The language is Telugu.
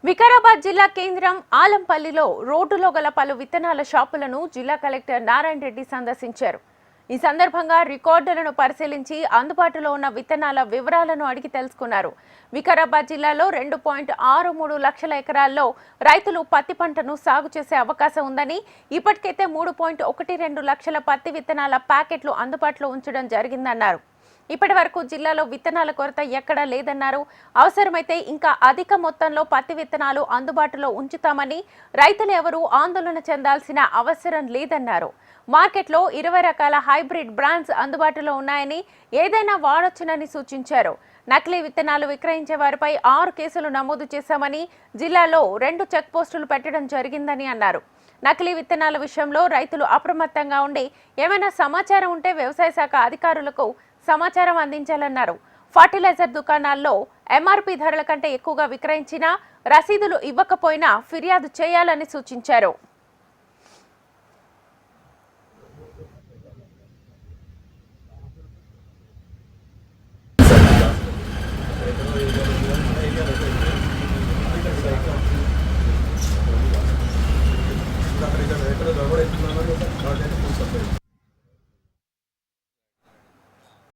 వికారాబాద్ జిల్లా కేంద్రం ఆలంపల్లిలో రోడ్డులో గల పలు విత్తనాల షాపులను జిల్లా కలెక్టర్ నారాయణ రెడ్డి సందర్శించారు. ఈ సందర్భంగా రికార్డులను పరిశీలించి అందుబాటులో ఉన్న విత్తనాల వివరాలను అడిగి తెలుసుకున్నారు. వికారాబాద్ జిల్లాలో 2.63 లక్షల ఎకరాల్లో రైతులు పత్తి పంటను సాగు చేసే అవకాశం ఉందని, ఇప్పటికైతే 3.12 లక్షల పత్తి విత్తనాల ప్యాకెట్లు అందుబాటులో ఉంచడం జరిగిందన్నారు. ఇప్పటి వరకు జిల్లాలో విత్తనాల కొరత ఎక్కడా లేదన్నారు. అవసరమైతే ఇంకా అధిక మొత్తంలో పత్తి విత్తనాలు అందుబాటులో ఉంచుతామని, రైతులు ఎవరూ ఆందోళన చెందాల్సిన అవసరం లేదన్నారు. మార్కెట్లో 20 రకాల హైబ్రిడ్ బ్రాండ్స్ అందుబాటులో ఉన్నాయని, ఏదైనా వాడొచ్చునని సూచించారు. నకిలీ విత్తనాలు విక్రయించే వారిపై 6 కేసులు నమోదు చేశామని, జిల్లాలో 2 చెక్ పోస్టులు పెట్టడం జరిగిందని అన్నారు. నకిలీ విత్తనాల విషయంలో రైతులు అప్రమత్తంగా ఉండి ఏమైనా సమాచారం ఉంటే వ్యవసాయ శాఖ అధికారులకు సమాచారం అందించాలన్నారు. ఫర్టిలైజర్ దుకాణాల్లో ఎంఆర్పీ ధరల కంటే ఎక్కువగా విక్రయించినా, రసీదులు ఇవ్వకపోయినా ఫిర్యాదు చేయాలని సూచించారు.